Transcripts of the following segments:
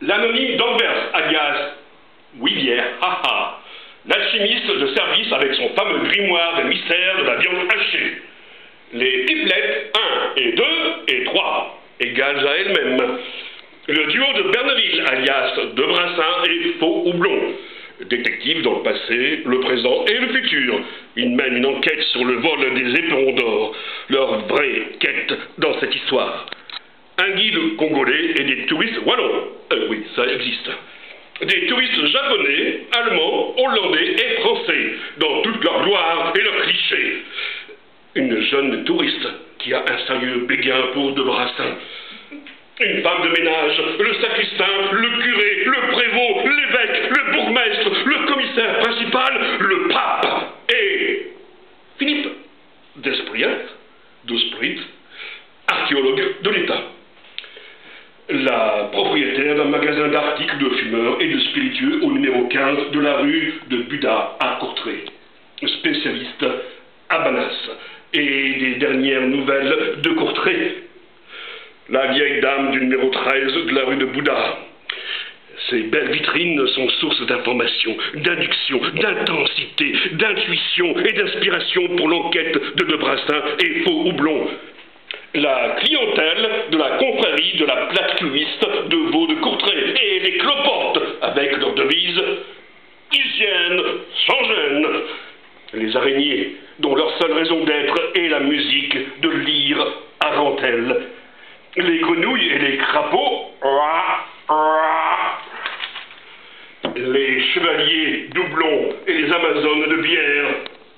L'anonyme d'Anvers, alias Wivière, haha, l'alchimiste de service avec son fameux grimoire de mystère de la viande hachée. Les pipelettes 1 et 2 et 3, égales à elles-mêmes. Le duo de Berneville, alias Debrassin et Faux Houblon. Détective dans le passé, le présent et le futur. Ils mènent une enquête sur le vol des éperons d'or, leur vraie quête dans cette histoire. Un guide congolais et des touristes wallons. Oui, ça existe. Des touristes japonais, allemands, hollandais et français, dans toute leur gloire et leurs clichés. Une jeune touriste qui a un sérieux béguin pour Debrassin. Une femme de ménage, le sacristain, le curé, le prévôt, l'évêque, le bourgmestre, le commissaire principal, le pape et Philippe Despriat, archéologue de l'État. La propriétaire d'un magasin d'articles de fumeurs et de spiritueux au numéro 15 de la rue de Buda à Courtrai. Spécialiste à Banas et des dernières nouvelles de Courtrai. La vieille dame du numéro 13 de la rue de Bouddha. Ces belles vitrines sont source d'information, d'induction, d'intensité, d'intuition et d'inspiration pour l'enquête de Debrassin et Faux Houblon. La clientèle de la confrérie de la plate cubiste de Vaux de Courtrai et les cloportes avec leur devise « Hygiène sans gêne ». Les araignées dont leur seule raison d'être est la musique de lyre Arentelle. Les grenouilles et les crapauds, les chevaliers doublons et les amazones de bière,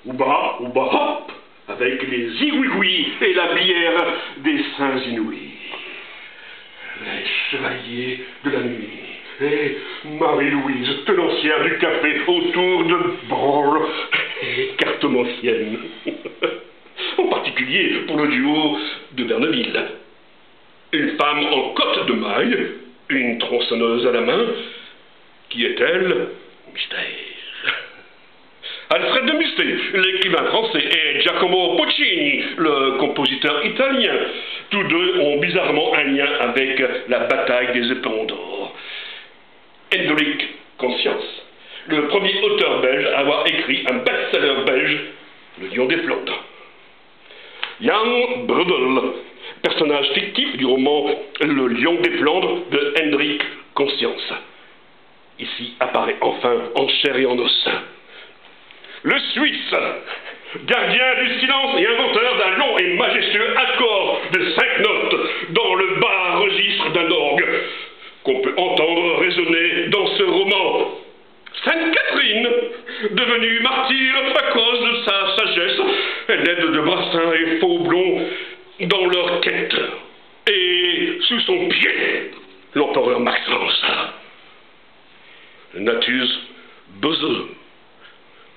ouba, ouba, hop, avec les igouigouis et la bière des saints inouïs. Les chevaliers de la nuit et Marie-Louise, tenancière du café autour de Branle et cartomancienne. En particulier pour le duo de Berneville. Une femme en cotte de maille, une tronçonneuse à la main. Qui est-elle? Mystère. Alfred de Musset, l'écrivain français, et Giacomo Puccini, le compositeur italien. Tous deux ont bizarrement un lien avec la bataille des éperons d'or. Hendrik Conscience, le premier auteur belge à avoir écrit un best-seller belge, Le Lion des Flandres. Jan Breudel, personnage fictif du roman Le Lion des Flandres de Hendrik Conscience. Ici apparaît enfin en chair et en os. Le Suisse, gardien du silence et inventeur d'un long et majestueux accord de 5 notes dans le bas registre d'un orgue, qu'on peut entendre résonner dans ce roman. Sainte Catherine, devenue martyre à cause de sa sagesse, elle aide Debrassin et Faux Houblon dans leur quête. Et sous son pied, l'empereur Maxence. Natus Beze.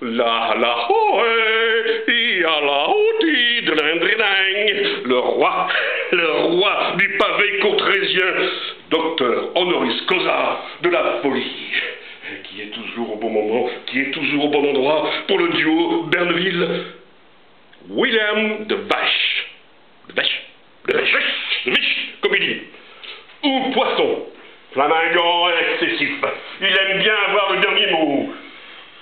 La de l'Indrinang, le roi du pavé courtraisien, docteur honoris causa de la folie, qui est toujours au bon moment, qui est toujours au bon endroit pour le duo Berneville, William de Vache, comme il dit, ou Poisson, flamingant et excessif, il aime bien avoir le dernier mot.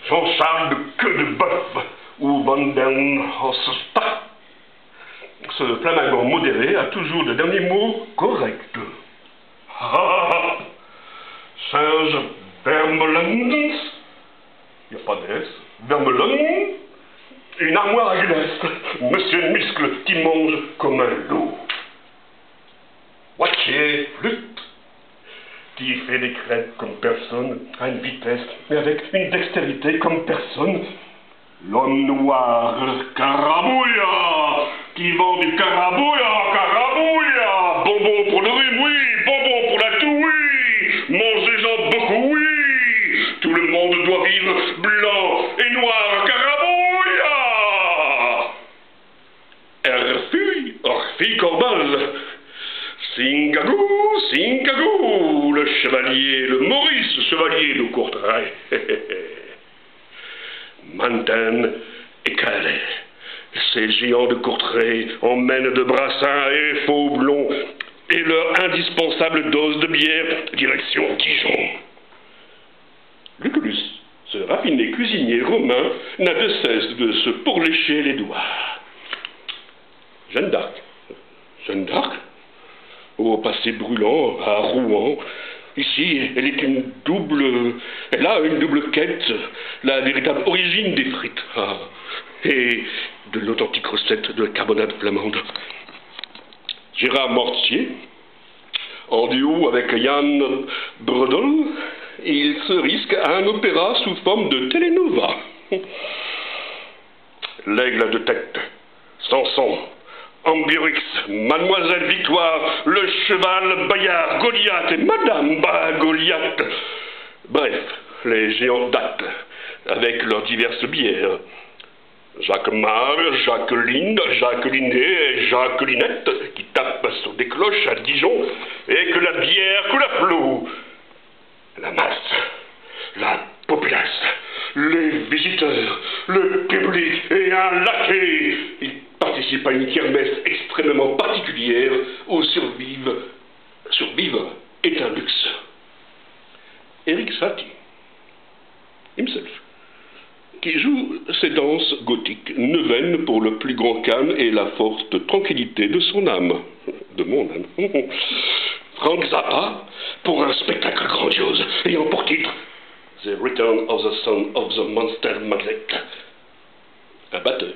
Jean-Charles de Queue de Bœuf ou Vandenhosta. Ce flamingant modéré a toujours le dernier mot correct. Singe Vermelens, il n'y a pas d'S, Vermelens, une armoire à glace, monsieur Muscle qui mange comme un loup. Wattier Flûte, qui fait des crêpes comme personne, à une vitesse, mais avec une dextérité comme personne. L'homme noir, Carabouilla, qui vend du carabouilla, bonbon pour le rhume, oui, bonbon pour la toux, oui, mangez-en beaucoup, oui, tout le monde doit vivre blanc et noir, carabouilla. Orphi Corbal, Singagou, le chevalier, le Maurice chevalier de Courtrai. Manten et Calais, ces géants de Courtrai emmènent Debrassin et Faux Houblon et leur indispensable dose de bière, direction Dijon. Lucullus, ce raffiné cuisinier romain, n'a de cesse de se pourlécher les doigts. Jeanne d'Arc. Jeanne d'Arc? Au passé brûlant, à Rouen. Ici, elle a une double quête, la véritable origine des frites, et de l'authentique recette de la carbonade flamande. Gérard Mortier, en duo avec Jan Brodel, il se risque à un opéra sous forme de télénova. L'aigle de tête, Samson, Ambiorix, Mademoiselle Victoire, le cheval Bayard, Goliath et Madame Goliath. Bref, les géants datent, avec leurs diverses bières. Jacques Mar, Jacqueline, Jacquelinet et Jacquelinette, qui tapent sur des cloches à Dijon, et que la bière coule à flot. La masse, la populace, les visiteurs, le public et un laquais. Ils participent à une kermesse extrêmement particulière où survivre est un luxe. Eric Satie, himself, qui joue ses danses gothiques, neuvaines pour le plus grand calme et la forte tranquillité de son âme, de mon âme. Frank Zappa, pour un spectacle grandiose, ayant pour titre The Return of the Son of the Monster Magnet. Un batteur,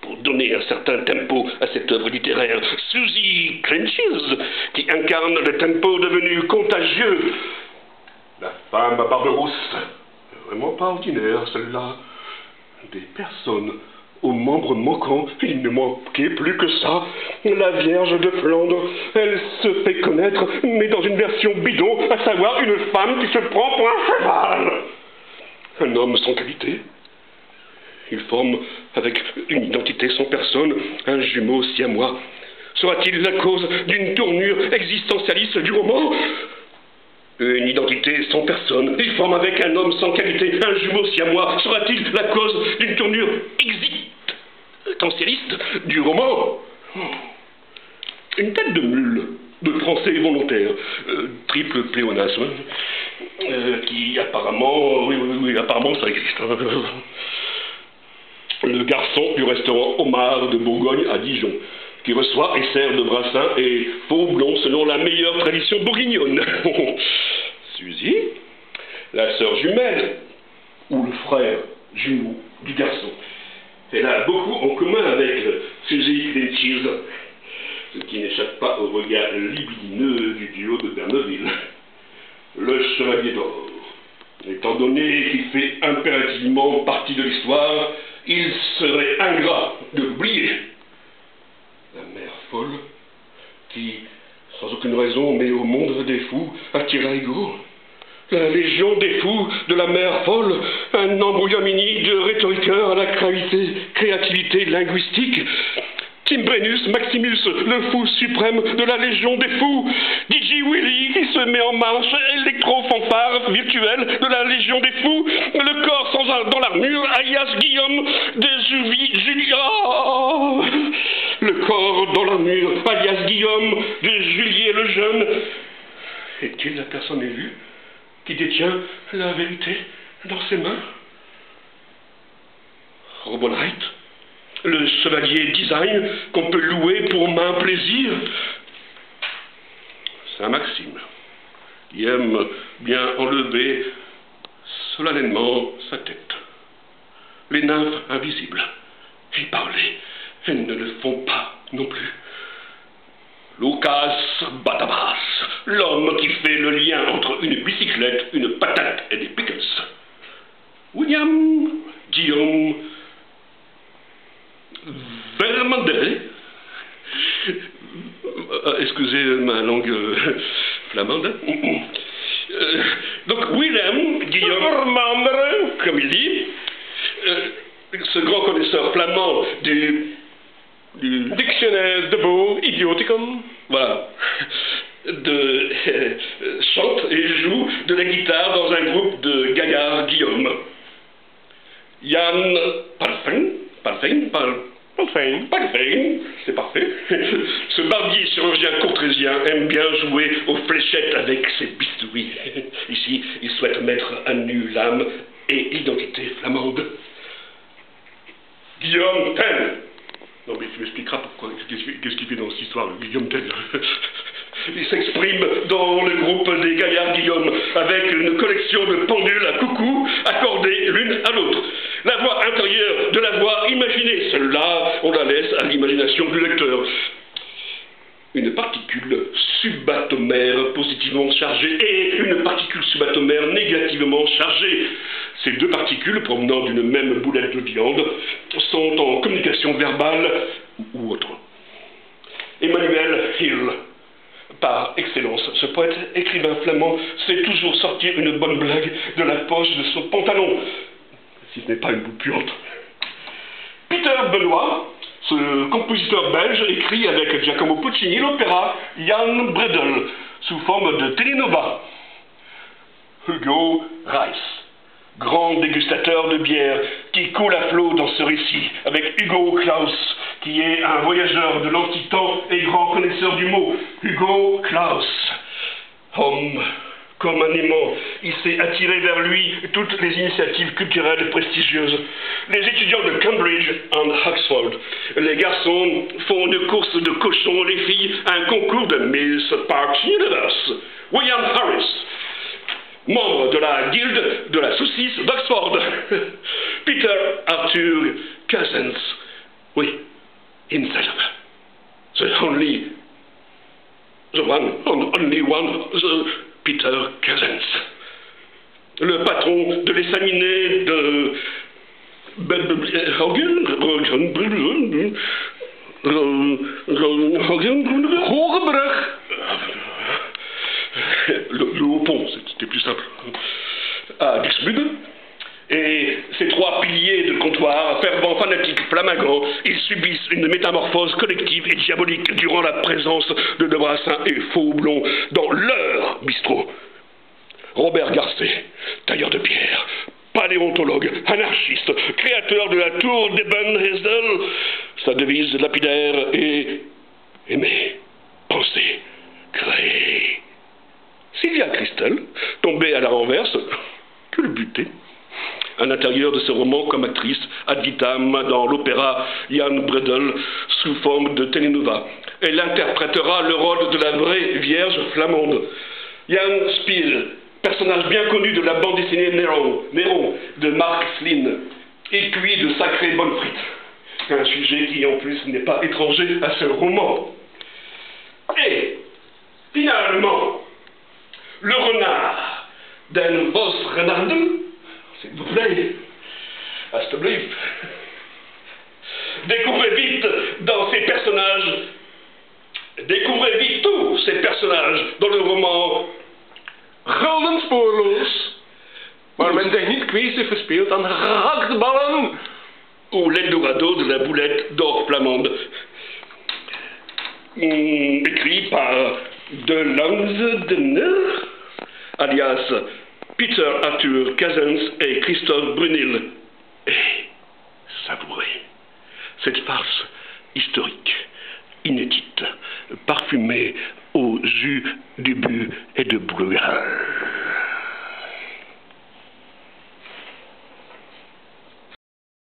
pour donner un certain tempo à cette œuvre littéraire, Susie Clenches, qui incarne le tempo devenu contagieux. La femme à barbe rousse, vraiment pas ordinaire celle-là. Des personnes aux membres manquants, il ne manquait plus que ça. La Vierge de Flandre, elle se fait connaître, mais dans une version bidon, à savoir une femme qui se prend pour un cheval. Un homme sans qualité. Il forme, avec une identité sans personne, un jumeau siamois. Sera-t-il la cause d'une tournure existentialiste du roman ? Une identité sans personne. Il forme avec un homme sans qualité, un jumeau siamois. Sera-t-il la cause d'une tournure existentialiste du roman ? Une tête de mule, de français volontaire, triple pléonasme, qui apparemment, oui, apparemment ça existe. Le garçon du restaurant Homard de Bourgogne à Dijon, qui reçoit et sert de brassin et faux blond selon la meilleure tradition bourguignonne. Suzy, la sœur jumelle, ou le frère jumeau du garçon. Elle a beaucoup en commun avec Suzy Clenches, ce qui n'échappe pas au regard libidineux du duo de Berneville. Le chevalier d'or. Étant donné qu'il fait impérativement partie de l'histoire, il serait ingrat de l'oublier. La mère folle, qui, sans aucune raison, met au monde des fous à Tirago. La légion des fous de la mère folle, un embrouillamini de rhétoriqueurs à la créativité linguistique. Tim Brennus Maximus, le fou suprême de la légion des fous. DJ Willy qui se met en marche, électro-fanfare virtuelle de la légion des fous. Le corps dans l'armure, alias Guillaume de Julia. Le corps dans l'armure, alias Guillaume de Julier le Jeune. Est-il la personne élue qui détient la vérité dans ses mains? Robonite, le chevalier design qu'on peut louer pour main plaisir. Saint-Maxime, qui aime bien enlever solennellement sa tête. Les nymphes invisibles, y parler, elles ne le font pas non plus. Lucas Batabas, l'homme qui fait le lien entre une bicyclette, une patate et des pickles. William Guillaume Vermandet, excusez ma langue flamande. Donc William Guillaume Vermandet, comme il dit, ce grand connaisseur flamand du dictionnaire de beau idioticum, voilà, chante et joue de la guitare dans un groupe de gaillards Guillaume. Yann Palfin, Enfin. Parfait, c'est parfait. Ce barbier chirurgien courtrésien aime bien jouer aux fléchettes avec ses bistouris. Ici, il souhaite mettre à nu l'âme et l'identité flamande. Guillaume Tell. Non mais tu m'expliqueras pourquoi, qu'est-ce qu'il fait dans cette histoire, Guillaume Tell. Il s'exprime dans le groupe des gaillards Guillaume, avec une collection de pendules à coucou accordées l'une à l'autre. La voix intérieure de la voix imaginée, celle-là, on la laisse à l'imagination du lecteur. Une particule subatomère positivement chargée et une particule subatomère négativement chargée. Ces deux particules, provenant d'une même boulette de viande, sont en communication verbale ou autre. Emmanuel Hill. Par excellence, ce poète écrivain flamand sait toujours sortir une bonne blague de la poche de son pantalon, si ce n'est pas une boue puante. Peter Benoît, ce compositeur belge, écrit avec Giacomo Puccini l'opéra Jan Bredel, sous forme de télénova. Hugo Reis, grand dégustateur de bière, qui coule à flot dans ce récit, avec Hugo Claus, qui est un voyageur de l'antiquité et grand connaisseur du mot. Hugo Claus, homme comme un aimant, il s'est attiré vers lui toutes les initiatives culturelles prestigieuses. Les étudiants de Cambridge et Oxford, les garçons font une course de cochons, les filles un concours de Miss Parks Universe. William Harris, membre de la guilde de la saucisse d'Oxford. Peter Arthur Cousins, oui, himself, the only one, Peter Cousins, le patron de l'estaminet de Hogebrug. Le haut pont, c'était plus simple. À Dixmude. Et ces trois piliers de comptoir, fervents, fanatiques, flamingants, ils subissent une métamorphose collective et diabolique durant la présence de Debrassin et Faux-Houblon dans leur bistrot. Robert Garcet, tailleur de pierre, paléontologue, anarchiste, créateur de la tour d'Ebenhesel, sa devise lapidaire est aimer, penser, créer. Sylvia Christel, tombée à la renverse, que le buter. À l'intérieur de ce roman comme actrice, ad vitam dans l'opéra Jan Bredel sous forme de télénova. Elle interprétera le rôle de la vraie vierge flamande. Jan Spiel, personnage bien connu de la bande dessinée Néron de Marc Slin, et puis de sacrées bonnes frites. Un sujet qui en plus n'est pas étranger à ce roman. Et finalement, le renard Den Vos Renarden, s'il vous plaît, alsjeblieft. Découvrez vite tous ces personnages dans le roman Gulden spoorloos. Maar men zich niet kwijt verspeeld aan gehaktballen. Ou l'Eldorado de la boulette d'or flamande. Écrit par De Lange alias Peter Arthur Cousins et Christophe Brunel. Et savourez cette farce historique, inédite, parfumée au jus du but et de Brugal.